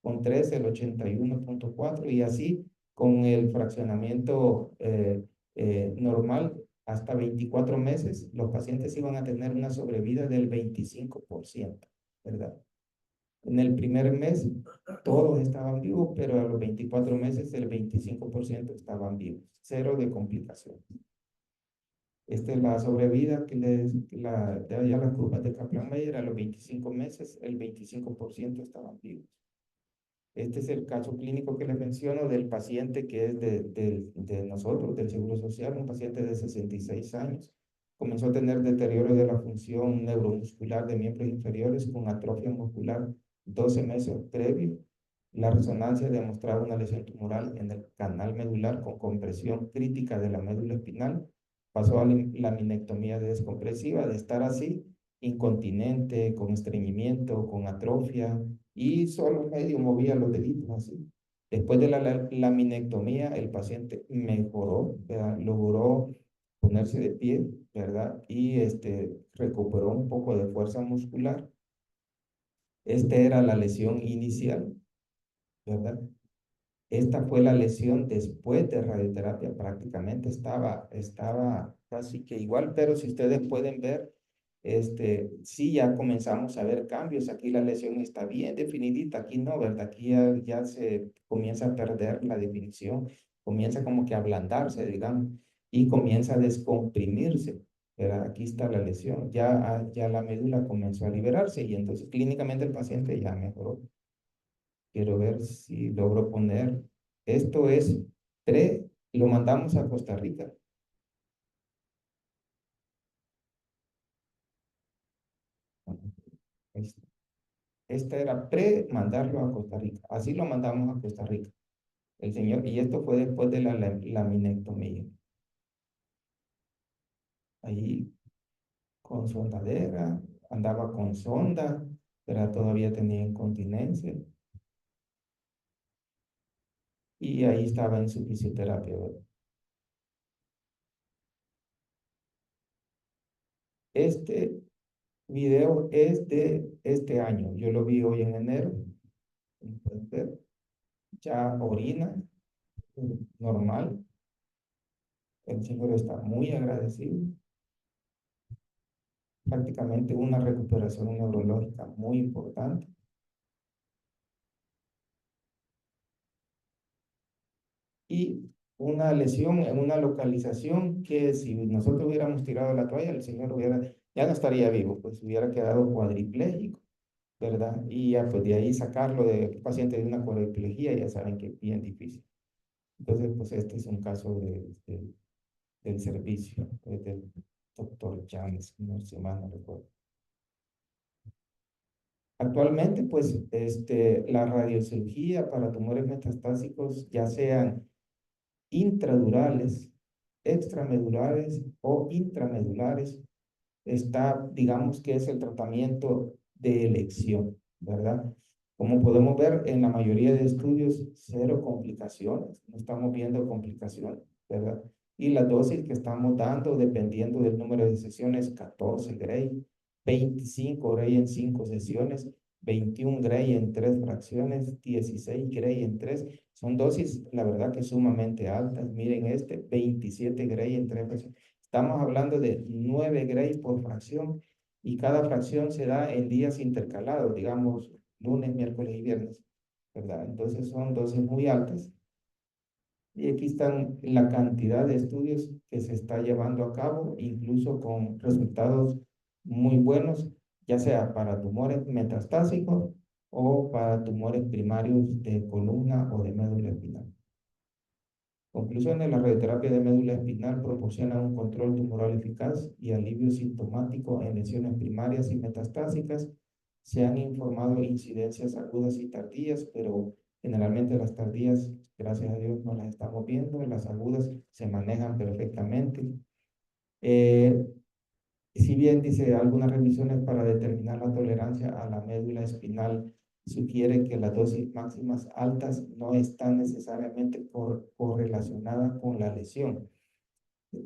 Con 3, el 81.4%. Y así, con el fraccionamiento normal, hasta 24 meses, los pacientes iban a tener una sobrevida del 25%, ¿verdad? En el primer mes, todos estaban vivos, pero a los 24 meses, el 25% estaban vivos. Cero de complicaciones. Esta es la sobrevida ya las curvas de Kaplan-Meier, a los 25 meses, el 25% estaban vivos. Este es el caso clínico que les menciono del paciente que es de nosotros, del Seguro Social, un paciente de 66 años. Comenzó a tener deterioro de la función neuromuscular de miembros inferiores con atrofia muscular 12 meses previo. La resonancia demostraba una lesión tumoral en el canal medular con compresión crítica de la médula espinal. Pasó a la laminectomía descompresiva, de estar así, incontinente, con estreñimiento, con atrofia, y solo medio movía los deditos así. Después de la laminectomía, el paciente mejoró, ¿verdad? Logró ponerse de pie, ¿verdad? Y recuperó un poco de fuerza muscular. Esta era la lesión inicial, ¿verdad? Esta fue la lesión después de radioterapia, prácticamente estaba casi que igual, pero si ustedes pueden ver, sí ya comenzamos a ver cambios. Aquí la lesión está bien definidita, aquí no, ¿verdad? Aquí ya se comienza a perder la definición, comienza como que a ablandarse, digamos, y comienza a descomprimirse, ¿verdad? Aquí está la lesión, ya la médula comenzó a liberarse y entonces clínicamente el paciente ya mejoró. Quiero ver si logro poner. Esto es lo mandamos a Costa Rica. Esta era mandarlo a Costa Rica. Así lo mandamos a Costa Rica. El señor, y esto fue después de la laminectomía. Ahí con sondadera, andaba con sonda, pero todavía tenía incontinencia. Y ahí estaba en su fisioterapia, ¿verdad? Este video es de este año. Yo lo vi hoy en enero. Pueden ver. Ya orina normal. El señor está muy agradecido. Prácticamente una recuperación neurológica muy importante. Y una lesión en una localización que si nosotros hubiéramos tirado la toalla, el señor ya no estaría vivo, pues hubiera quedado cuadripléjico, ¿verdad? Y ya pues de ahí sacarlo de paciente de una cuadriplejía, ya saben que es bien difícil. Entonces, pues este es un caso del servicio, del doctor James, no sé más, no recuerdo. Actualmente, pues, la radiocirugía para tumores metastásicos, ya sean intradurales, extramedulares o intramedulares, está, digamos que es el tratamiento de elección, ¿verdad? Como podemos ver en la mayoría de estudios, cero complicaciones, no estamos viendo complicaciones, ¿verdad? Y la dosis que estamos dando, dependiendo del número de sesiones, 14 Gray, 25 Gray en 5 sesiones, 21 Gray en 3 fracciones, 16 Gray en 3. Son dosis, la verdad que sumamente altas. Miren 27 Gray en 3 fracciones. Estamos hablando de 9 Gray por fracción y cada fracción se da en días intercalados, digamos lunes, miércoles y viernes, ¿verdad? Entonces son dosis muy altas. Y aquí están la cantidad de estudios que se está llevando a cabo, incluso con resultados muy buenos, ya sea para tumores metastásicos o para tumores primarios de columna o de médula espinal. Conclusiones: la radioterapia de médula espinal proporciona un control tumoral eficaz y alivio sintomático en lesiones primarias y metastásicas. Se han informado incidencias agudas y tardías, pero generalmente las tardías, gracias a Dios, no las estamos viendo. Las agudas se manejan perfectamente. Si bien dice algunas revisiones para determinar la tolerancia a la médula espinal sugiere que las dosis máximas altas no están necesariamente correlacionadas con la lesión.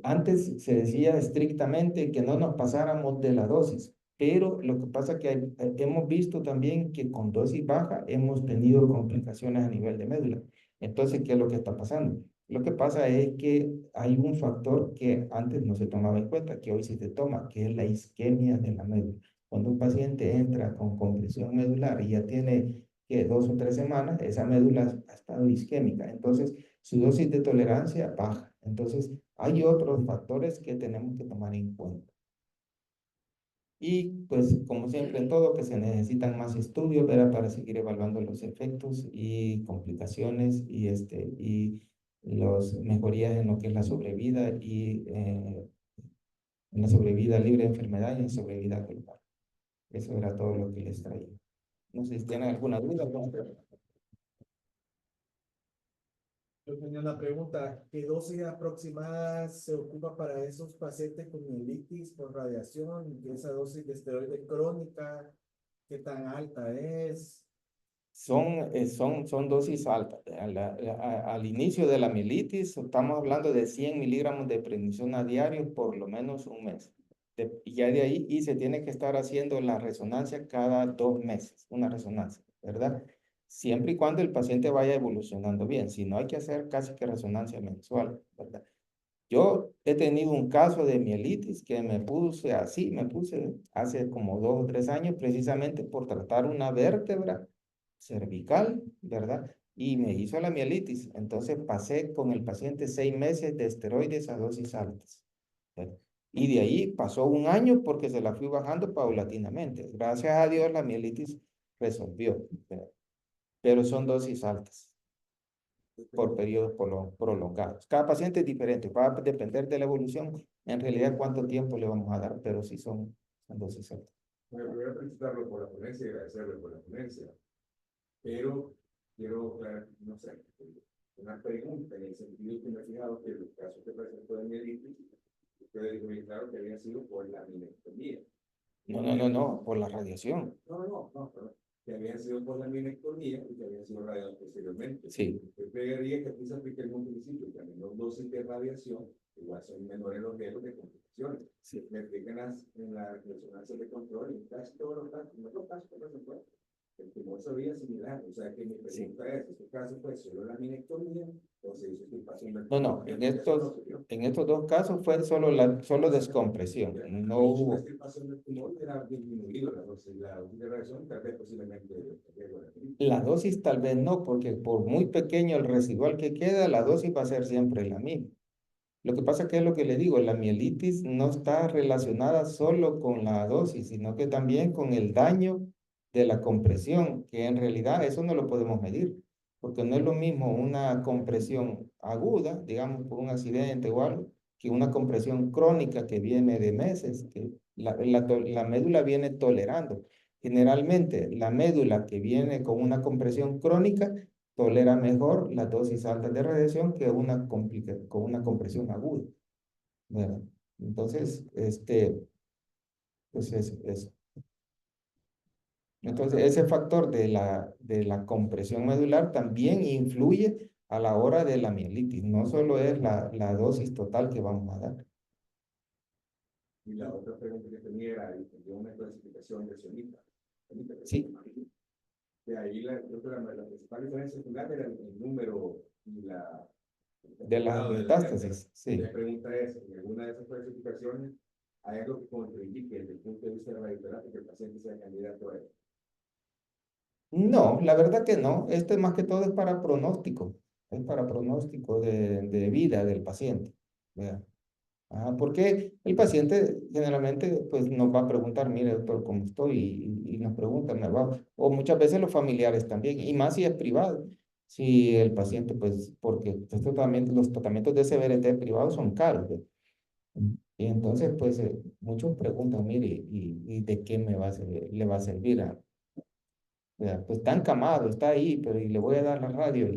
Antes se decía estrictamente que no nos pasáramos de la dosis, pero lo que pasa es que hemos visto también que con dosis baja hemos tenido complicaciones a nivel de médula. Entonces, ¿qué es lo que está pasando? Lo que pasa es que hay un factor que antes no se tomaba en cuenta, que hoy sí se toma, que es la isquemia de la médula. Cuando un paciente entra con compresión medular y ya tiene que 2 o 3 semanas, esa médula ha estado isquémica. Entonces, su dosis de tolerancia baja. Entonces, hay otros factores que tenemos que tomar en cuenta. Y pues, como siempre en todo, que se necesitan más estudios, ¿verdad? Para seguir evaluando los efectos y complicaciones y las mejorías en lo que es la sobrevida y en la sobrevida libre de enfermedad y en sobrevida global. Eso era todo lo que les traía. No sé si tienen alguna duda. Yo tenía una pregunta, ¿qué dosis aproximada se ocupa para esos pacientes con mielitis por radiación? ¿Y esa dosis de esteroide crónica, qué tan alta es? Son dosis altas. Al inicio de la mielitis, estamos hablando de 100 miligramos de prednisona diario por lo menos un mes. Y ya de ahí, y se tiene que estar haciendo la resonancia cada 2 meses, una resonancia, ¿verdad? Siempre y cuando el paciente vaya evolucionando bien. Si no, hay que hacer casi que resonancia mensual, ¿verdad? Yo he tenido un caso de mielitis que me puse hace como 2 o 3 años, precisamente por tratar una vértebra cervical, ¿verdad? Y me hizo la mielitis. Entonces pasé con el paciente 6 meses de esteroides a dosis altas, ¿verdad? Y de ahí pasó un año porque se la fui bajando paulatinamente. Gracias a Dios la mielitis resolvió, ¿verdad? Pero son dosis altas por periodos prolongados. Cada paciente es diferente, va a depender de la evolución, en realidad cuánto tiempo le vamos a dar, pero sí son dosis altas. Bueno, voy a felicitarlo por la ponencia y agradecerle por la ponencia, pero quiero, no sé, una pregunta en el sentido que me he fijado que los casos que presentó de mielitis, ustedes dijo muy claro que había sido por la minectomía. No, por la radiación. No, perdón. Que habían sido por la minectomía y que habían sido radiados posteriormente. Sí. Yo creería que aquí se aplica el mismo principio, que a menor dosis de radiación, igual son menores los riesgos de complicaciones. Sí. Me explican en la resonancia de control, en casi todos los casos, en otros casos, por ejemplo, el tumor se veía similar. O sea que mi pregunta es, ¿este caso fue solo la minectomía o se hizo extirpación del tumor? No, en estos dos casos fue solo descompresión. No hubo. La extirpación del tumor era disminuido la dosis de radiación, tal vez posiblemente. La dosis tal vez no, porque por muy pequeño el residual que queda, la dosis va a ser siempre la misma. Lo que pasa que es lo que le digo, la mielitis no está relacionada solo con la dosis, sino que también con el daño de la compresión, que en realidad eso no lo podemos medir, porque no es lo mismo una compresión aguda, digamos por un accidente o algo, que una compresión crónica que viene de meses, que la médula viene tolerando. Generalmente la médula que viene con una compresión crónica tolera mejor las dosis altas de radiación que con una compresión aguda, ¿verdad? Entonces, pues eso. Entonces, ese factor de la compresión medular también influye a la hora de la mielitis. No solo es la dosis total que vamos a dar. Y la otra pregunta que tenía era, ¿de una clasificación de sonita? Sí. De ahí la principal diferencia secundaria era el número y la... De las metástasis, sí. La pregunta es, ¿en alguna de esas clasificaciones hay algo que contraindique desde el punto de vista de la radioterapia que el paciente sea candidato a eso? No, la verdad que no. Esto es más que todo es para pronóstico. Es para pronóstico de vida del paciente, ¿verdad? Porque el paciente generalmente pues nos va a preguntar, mire doctor, ¿cómo estoy? Y nos pregunta, o muchas veces los familiares también, y más si es privado. Si el paciente, pues, porque los tratamientos de CBRT privados son caros, ¿ve? Y entonces, pues, muchos preguntan, mire, ¿y de qué le va a servir? Pues está encamado, está ahí, pero y le voy a dar la radio,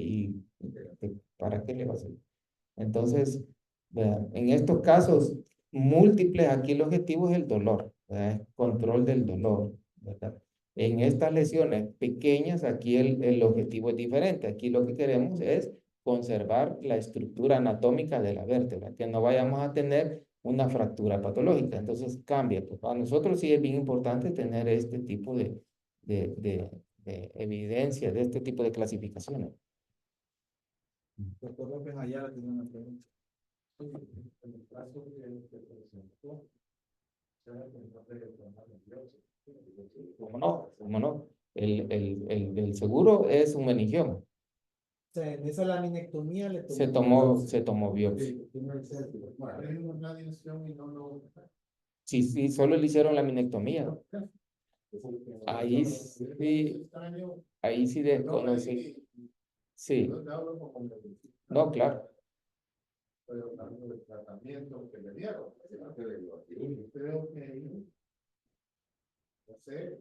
¿para qué le va a servir? Entonces, ¿verdad? En estos casos múltiples, aquí el objetivo es el dolor, ¿verdad? Control del dolor, ¿verdad? En estas lesiones pequeñas, aquí el objetivo es diferente. Aquí lo que queremos es conservar la estructura anatómica de la vértebra, que no vayamos a tener una fractura patológica. Entonces cambia. Pues para nosotros sí es bien importante tener este tipo de evidencia, de este tipo de clasificaciones. Doctor López Ayala tiene una pregunta. En el caso que se presentó, se ha presentado el programa de ¿Cómo no? ¿Cómo no? El seguro es un meningioma. O sea, en esa laminectomía le Se biopsia. tomó biopsia. Hay una radiación y no lo... Sí, sí, solo le hicieron la minectomía. Ahí sí, ahí sí desconocí. Sí, no, claro. Pero hablando del tratamiento que le dieron, creo que, no sé,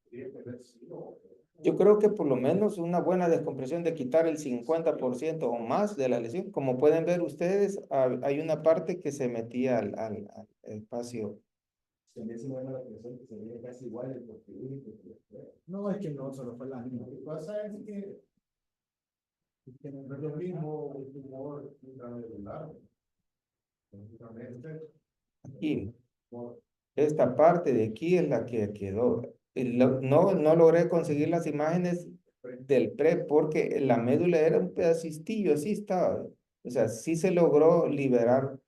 tiene que haber sido. Yo creo que por lo menos una buena descompresión de quitar el 50% o más de la lesión. Como pueden ver ustedes, hay una parte que se metía al espacio. Se me hace buena la presión que se veía casi igual el posterior. No, es que no, solo fue la misma. Lo que pasa es que no es lo mismo un tumor intramedular. Lógicamente, Aquí, esta parte de aquí es la que quedó. No logré conseguir las imágenes del pre porque la médula era un pedacistillo, así estaba. O sea, sí se logró liberar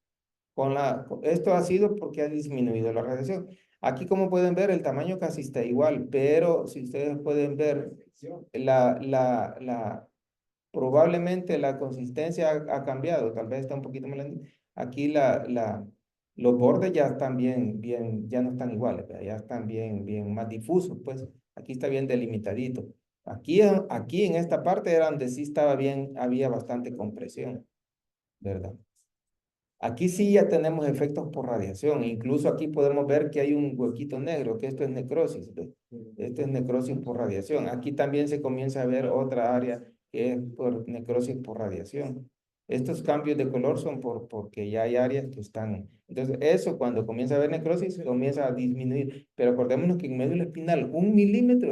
esto ha sido porque ha disminuido la radiación. Aquí, como pueden ver, el tamaño casi está igual, pero si ustedes pueden ver, probablemente la consistencia ha cambiado, tal vez está un poquito más lenta. Aquí los bordes ya están ya no están iguales, ¿verdad? Ya están bien más difusos, pues aquí está bien delimitadito. Aquí en esta parte era donde sí estaba bien, había bastante compresión, ¿verdad? Aquí sí ya tenemos efectos por radiación. Incluso aquí podemos ver que hay un huequito negro, que esto es necrosis. ¿Ve? Esto es necrosis por radiación. Aquí también se comienza a ver otra área que es por necrosis por radiación. Estos cambios de color son porque ya hay áreas que están. Entonces, eso cuando comienza a haber necrosis, comienza a disminuir. Pero acordémonos que en médula espinal, 1 milímetro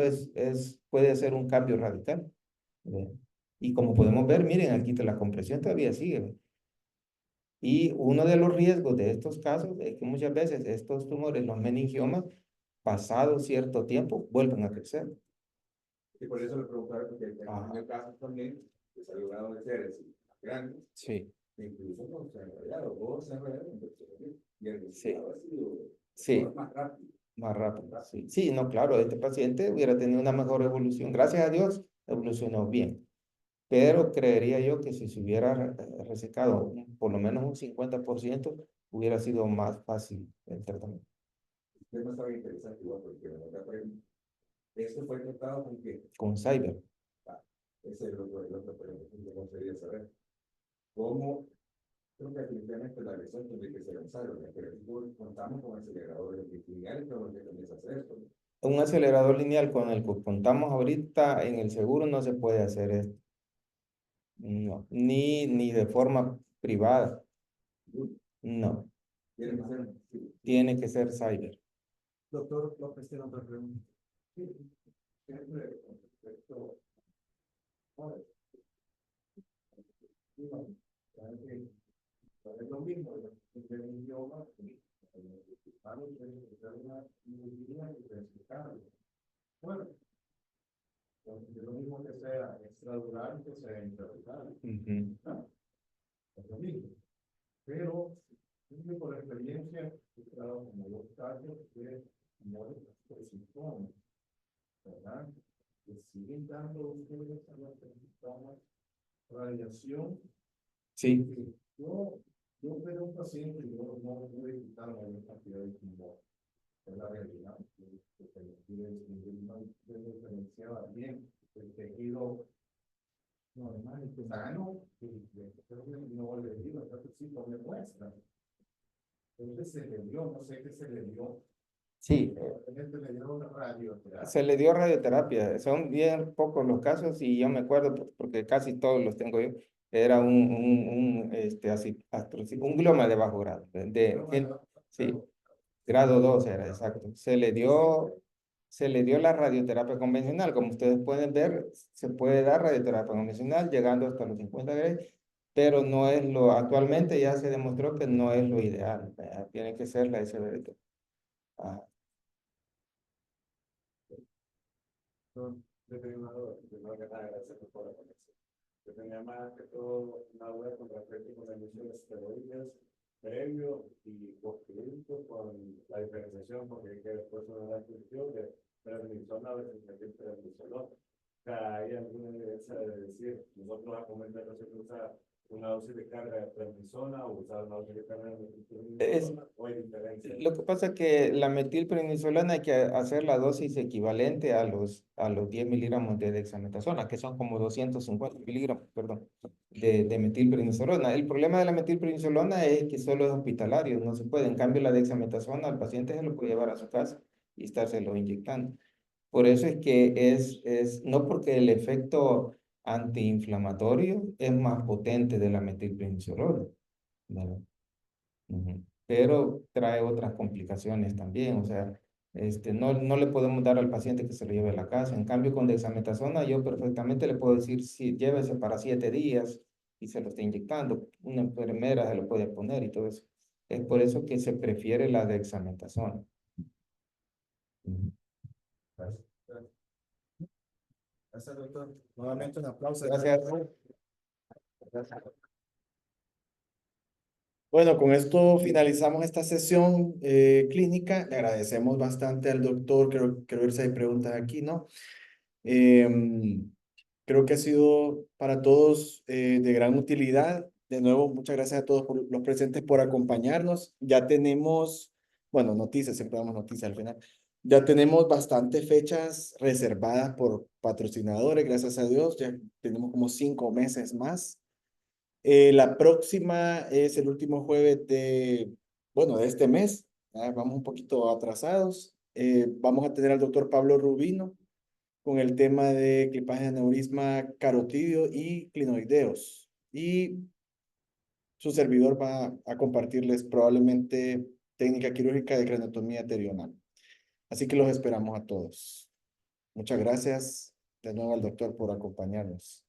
puede ser un cambio radical. ¿Ve? Y como podemos ver, miren, aquí la compresión todavía sigue. ¿Ve? Y uno de los riesgos de estos casos es que muchas veces estos tumores, los meningiomas, pasado cierto tiempo, vuelven a crecer. y por eso le preguntaba, porque Ajá. en el caso también, que se ha logrado de seres grandes, Sí, incluso con se han rayado, o se han rayado, y el sí, resultado ha sido sí, más rápido. más rápido. Sí, sí, no, claro, este paciente hubiera tenido una mejor evolución. Gracias a Dios, evolucionó bien. Pero creería yo que si se hubiera resecado por lo menos un 50%, hubiera sido más fácil el tratamiento. El tema estaba interesante igual, porque la verdad, esto fue tratado con que, Con Cyber. ese es el otro pregunta que me gustaría saber. ¿Cómo? Creo que definitivamente la lesión tendría que ser en salud, pero aquí contamos con aceleradores lineales, pero que comienza a hacer esto. Un acelerador lineal con el que contamos ahorita en el seguro no se puede hacer esto. No, ni de forma privada. No, Tiene que ser, sí, tiene que ser cyber. Doctor López tiene otra pregunta. siempre con respecto a es lo mismo, el idioma, bueno, es lo mismo que sea extradural que sea intradural, Ujú. ¿no? Es lo mismo. Pero, yo por experiencia, he estado como 2 casos de tumores exposición, ¿verdad? Que siguen dando ustedes a las personas radiación. Sí, Yo veo un paciente y yo no pude quitar la mayor cantidad de tumor. Es la realidad. No diferenciaba bien el tejido normal, sano, y no le digo, entonces sí, no me muestra. Entonces se le dio, no sé qué se le dio. sí, Probablemente le dieron radioterapia. se le dio radioterapia. Son bien pocos los casos y yo me acuerdo porque casi todos los tengo yo. Era un gloma de bajo grado. Sí, grado 2 era exacto. Se le dio la radioterapia convencional. Como ustedes pueden ver, se puede dar radioterapia convencional llegando hasta los 50 grados, pero no es actualmente ya se demostró que no es lo ideal. ¿Verdad? Tiene que ser la SBRT. Ah, De primero, gracias por la conexión. Yo tenía más que todo una duda con respecto con el uso de esteroides previo y posterior con la diferenciación, porque hay que después de la cuestión de prednisona versus prednisolona. O sea, hay alguna evidencia de decir, nosotros a comentar no se usa una dosis de carga de prednisona o usar una dosis de carga de prednisolona, o hay diferencia. Lo que pasa es que la metilprednisolona hay que hacer la dosis equivalente a los 10 miligramos de dexametasona, que son como 250 miligramos, perdón, de metilprednisolona. El problema de la metilprednisolona es que solo es hospitalario, no se puede. En cambio, la dexametasona al paciente se lo puede llevar a su casa y estárselo inyectando. Por eso es que no porque el efecto antiinflamatorio es más potente de la metilprednisolona, ¿verdad? Ujú. Pero trae otras complicaciones también, o sea, no le podemos dar al paciente que se lo lleve a la casa. En cambio, con dexametasona yo perfectamente le puedo decir, si llévese para 7 días y se lo está inyectando, una enfermera se lo puede poner y todo eso. Es por eso que se prefiere la dexametasona. Ujú. Gracias. Gracias, doctor. Nuevamente un aplauso. Gracias. Bueno, con esto finalizamos esta sesión clínica. Le agradecemos bastante al doctor. Creo ver si hay preguntas aquí, ¿no? Creo que ha sido para todos de gran utilidad. De nuevo, muchas gracias a todos los presentes por acompañarnos. Ya tenemos, bueno, noticias, siempre damos noticias al final. Ya tenemos bastantes fechas reservadas por patrocinadores, gracias a Dios. Ya tenemos como 5 meses más. La próxima es el último jueves bueno, de este mes. Vamos un poquito atrasados. Vamos a tener al doctor Pablo Rubino con el tema de clipaje de aneurisma carotidio y clinoideos. Y su servidor va a compartirles probablemente técnica quirúrgica de craniotomía terional. Así que los esperamos a todos. Muchas gracias de nuevo al doctor por acompañarnos.